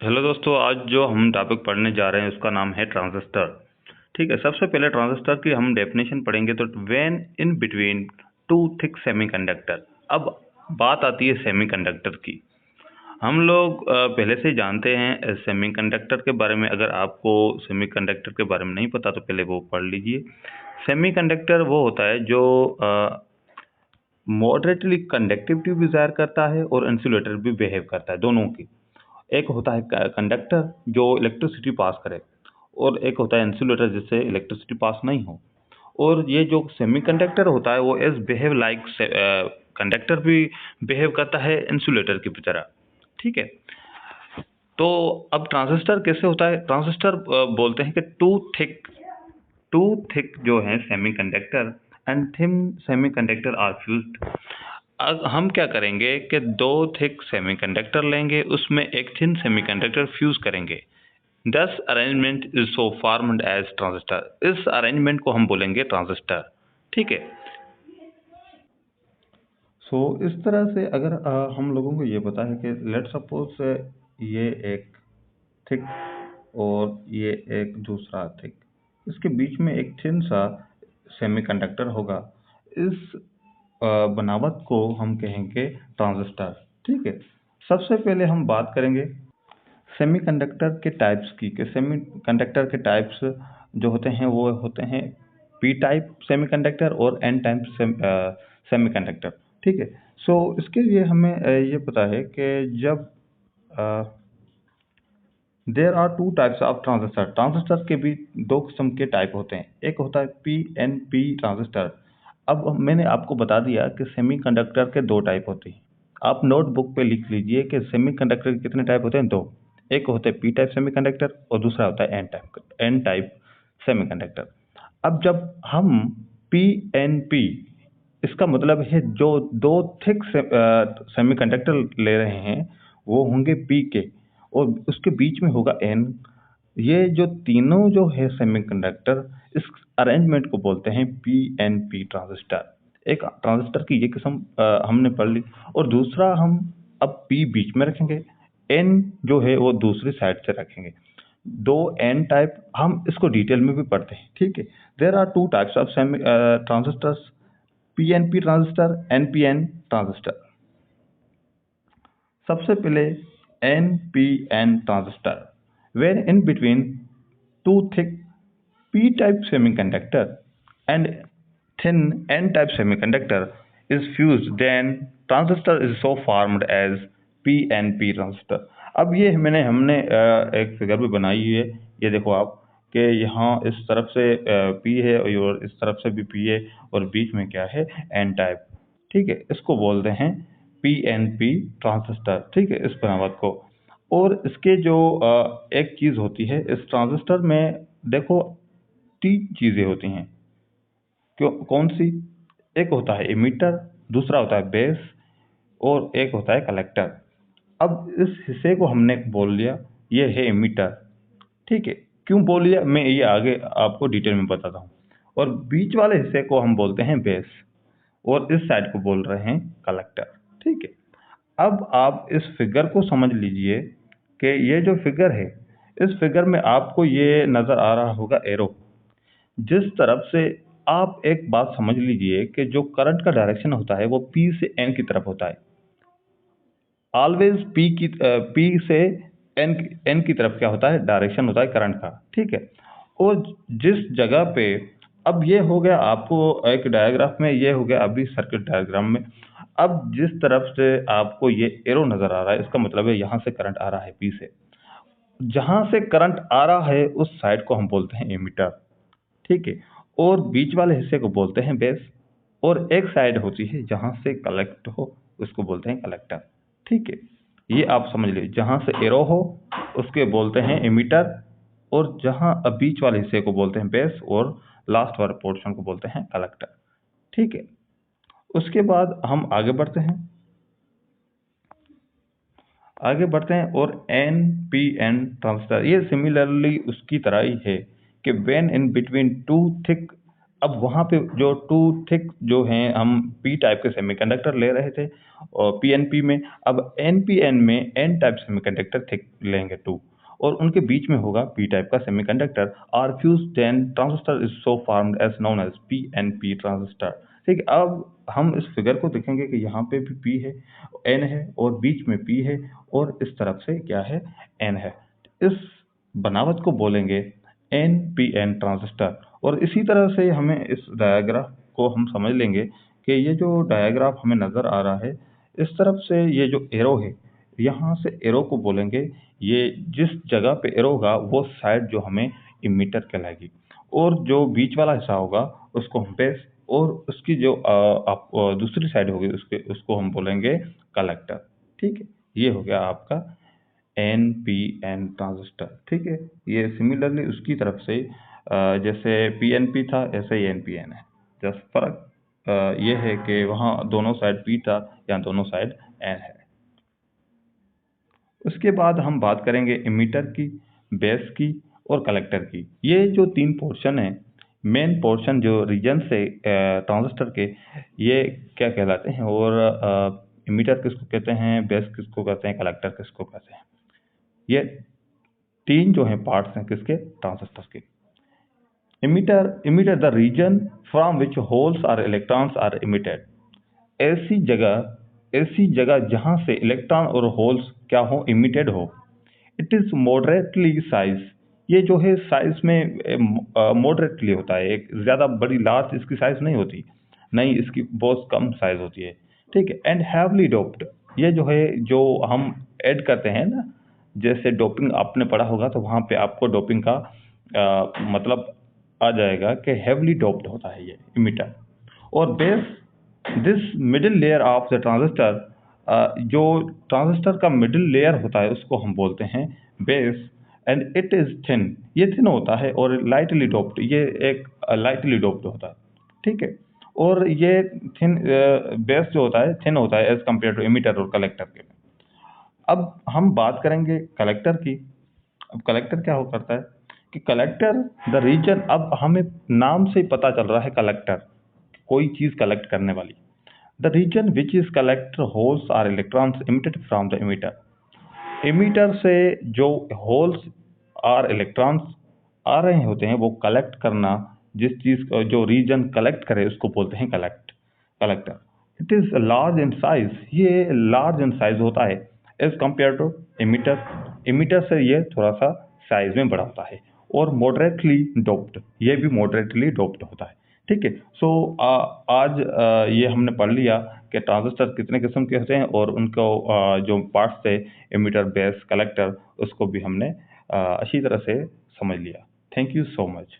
Hello दोस्तों, आज जो हम टॉपिक पढ़ने जा रहे हैं उसका नाम है ट्रांजिस्टर। ठीक है, सबसे पहले ट्रांजिस्टर की हम डेफिनेशन पढ़ेंगे। तो when in between two thick semiconductor. अब बात आती है सेमीकंडक्टर की। हम लोग पहले से ही जानते हैं सेमीकंडक्टर के बारे में। अगर आपको सेमीकंडक्टर के बारे में नहीं पता तो पहले वो पढ़ लीजिए। सेमीकंडक्टर वो होता है जो मॉडरेटली कंडक्टिविटी भी ज़ाहिर करता है और इंसुलेटर भी बिहेव करता है, दोनों की। एक होता है कंडक्टर जो इलेक्ट्रिसिटी पास करे, और एक होता है इंसुलेटर जिससे इलेक्ट्रिसिटी पास नहीं हो। और ये जो सेमीकंडक्टर होता है वो एज बिहेव लाइक कंडक्टर भी बिहेव करता है इंसुलेटर की तरह। ठीक है, तो अब ट्रांजिस्टर कैसे होता है? ट्रांजिस्टर बोलते हैं कि टू थिक जो है semiconductor and thin semiconductor are fused. अब हम क्या करेंगे कि दो थिक सेमीकंडक्टर लेंगे, उसमें एक थिन सेमीकंडक्टर फ्यूज करेंगे। This arrangement is so formed as transistor. इस अरेंजमेंट को हम बोलेंगे ट्रांजिस्टर। ठीक है, इस तरह से अगर हम लोगों को ये पता है कि लेट सपोज ये एक थिक और ये एक दूसरा थिक, इसके बीच में एक थिन सा सेमीकंडक्टर होगा। इस बनावट को हम कहेंगे ट्रांजिस्टर। ठीक है, सबसे पहले हम बात करेंगे सेमीकंडक्टर के टाइप्स की। कि सेमीकंडक्टर के टाइप्स जो होते हैं वो होते हैं पी टाइप सेमीकंडक्टर और एन टाइप सेमीकंडक्टर। ठीक है, इसके लिए हमें ये पता है कि जब there are two types of transistor. Transistor के भी दो किस्म के टाइप होते हैं। एक होता है पी एन पी ट्रांजिस्टर। अब मैंने आपको बता दिया कि सेमीकंडक्टर के दो टाइप होते हैं। आप नोटबुक पे लिख लीजिए कि सेमीकंडक्टर के कितने टाइप होते हैं? दो। एक होते हैं पी टाइप सेमीकंडक्टर और दूसरा होता है एन टाइप सेमीकंडक्टर। अब जब हम पी एन पी, इसका मतलब है जो दो थिक सेमीकंडक्टर ले रहे हैं वो होंगे पी के, और उसके बीच में होगा एन। ये जो तीनों जो है सेमीकंडक्टर, इस अरेंजमेंट को बोलते हैं पी एन पी ट्रांजिस्टर। एक ट्रांजिस्टर की ये किस्म हमने पढ़ ली। और दूसरा हम अब पी बीच में रखेंगे, एन जो है वो दूसरी साइड से रखेंगे। दो एन टाइप हम इसको डिटेल में भी पढ़ते हैं। ठीक है, there are two types of transistors, PNP transistor, NPN transistor. सबसे पहले NPN transistor. When in between two thick P type semiconductor and thin n type semiconductor is fused, then transistor is so formed as PNP transistor। अब ये हमने एक figure भी बनाई है। ये देखो आप कि यहाँ इस तरफ से P है और इस तरफ से भी P है, और बीच में क्या है? N type. ठीक है, इसको बोलते हैं PNP ट्रांजिस्टर। ठीक है, इस बनावट को। और इसके जो एक चीज़ होती है इस ट्रांजिस्टर में, देखो तीन चीज़ें होती हैं। कौन सी? एक होता है इमीटर, दूसरा होता है बेस, और एक होता है कलेक्टर। अब इस हिस्से को हमने बोल लिया ये है इमीटर। ठीक है, क्यों बोल लिया मैं ये आगे आपको डिटेल में बताता हूँ। और बीच वाले हिस्से को हम बोलते हैं बेस, और इस साइड को बोल रहे हैं कलेक्टर। ठीक है, अब आप इस फिगर को समझ लीजिए कि ये जो फिगर है, इस फिगर में आपको ये नजर आ रहा होगा एरो। जिस तरफ से आप एक बात समझ लीजिए कि जो करंट का डायरेक्शन होता है वो पी से एन की तरफ होता है। ऑलवेज पी से एन की तरफ क्या होता है? डायरेक्शन होता है करंट का। ठीक है, और जिस जगह पे, अब ये हो गया आपको एक डायग्राफ में, ये हो गया अभी सर्किट डायग्राम में। अब जिस तरफ से आपको ये एरो नजर आ रहा है, इसका मतलब है यहाँ से करंट आ रहा है पी से। जहां से करंट आ रहा है उस साइड को हम बोलते हैं एमीटर। ठीक है, और बीच वाले हिस्से को बोलते हैं बेस, और एक साइड होती है जहां से कलेक्ट हो उसको बोलते हैं कलेक्टर। ठीक है, ये आप समझ लीजिए, जहां से एरो हो उसके बोलते हैं एमीटर, और जहां अब बीच वाले हिस्से को बोलते हैं बेस, और लास्ट वाले पोर्शन को बोलते हैं कलेक्टर। ठीक है, उसके बाद हम आगे बढ़ते हैं और एन पी एन ट्रांजिस्टर, ये सिमिलरली उसकी तरह ही है कि when in between two thick अब वहाँ पे जो टू थिक जो हैं हम पी टाइप के सेमीकंडक्टर ले रहे थे और पीएनपी में, अब एनपीएन में एन टाइप सेमीकंडक्टर थिक लेंगे टू, और उनके बीच में होगा पी टाइप का semiconductor. Are fuse then transistor is so formed as known as PNP transistor. ठीक है, अब हम इस फिगर को देखेंगे कि यहाँ पे भी पी है, एन है, और बीच में पी है, और इस तरफ से क्या है, एन है। इस बनावट को बोलेंगे एन पी एन ट्रांजिस्टर। और इसी तरह से हमें इस डायग्राफ को हम समझ लेंगे कि ये जो डायग्राफ हमें नज़र आ रहा है, इस तरफ से ये जो एरो है, यहाँ से एरो को बोलेंगे, ये जिस जगह पे एरो होगा वो साइड जो हमें इमीटर कहलाएगी, और जो बीच वाला हिस्सा होगा उसको हम बेस, और उसकी जो दूसरी साइड होगी उसको हम बोलेंगे कलेक्टर। ठीक है, ये हो गया आपका एन पी एन ट्रांजिस्टर। ठीक है, ये सिमिलरली उसकी तरफ से जैसे पी एन पी था ऐसे ही एन पी एन है, जस्ट फर्क ये है कि वहाँ दोनों साइड पी था, यहाँ दोनों साइड एन है। उसके बाद हम बात करेंगे इमीटर की, बेस की और कलेक्टर की। ये जो तीन पोर्शन है, मेन पोर्शन जो रीजन से ट्रांजिस्टर के, ये क्या कहलाते हैं, और इमीटर किसको कहते हैं, बेस किसको कहते हैं, कलेक्टर किसको कहते हैं। ये तीन जो हैं पार्ट्स हैं किसके, ट्रांजिस्टर के। emitter the region from which holes or electrons are emitted। ऐसी जगह जहां से इलेक्ट्रॉन और होल्स क्या हो, इमिटेड हो। इट इज मॉडरेटली साइज, ये जो है साइज में मॉडरेटली होता है, एक ज्यादा बड़ी लार्ज इसकी साइज नहीं होती, नहीं इसकी बहुत कम साइज होती है। ठीक है, एंड हैवली डोप्ड, ये जो है जो हम ऐड करते हैं ना, जैसे डोपिंग आपने पढ़ा होगा तो वहाँ पे आपको डोपिंग का मतलब आ जाएगा कि हेवली डोप्ड होता है ये इमिटर। और base, this middle layer of the transistor, जो ट्रांजिस्टर का मिडिल लेयर होता है उसको हम बोलते हैं base. And it is thin, ये थिन होता है, और लाइटली डोप्ड, ये एक लाइटली डोप्ड होता है। ठीक है, और ये थिन बेस जो होता है थिन होता है एज कम्पेयर टू इमिटर और कलेक्टर के। अब हम बात करेंगे कलेक्टर की। अब कलेक्टर क्या हो करता है कि कलेक्टर द रीजन, अब हमें नाम से ही पता चल रहा है कलेक्टर, कोई चीज कलेक्ट करने वाली। The region which is collector holes are electrons emitted from the emitter. Emitter से जो होल्स और इलेक्ट्रॉन्स आ रहे होते हैं वो कलेक्ट करना, जिस चीज जो रीजन कलेक्ट करे उसको बोलते हैं collector. It is large in size, ये लार्ज इन साइज होता है as compare to emitter. Emitter से ये थोड़ा सा साइज में बड़ा होता है, और मॉडरेटली डोप्ड, ये भी मॉडरेटली डोप्ड होता है। ठीक है, सो आज ये हमने पढ़ लिया कि ट्रांजिस्टर कितने किस्म के होते हैं, और उनको जो पार्ट्स थे एमिटर, बेस, कलेक्टर, उसको भी हमने अच्छी तरह से समझ लिया। Thank you so much.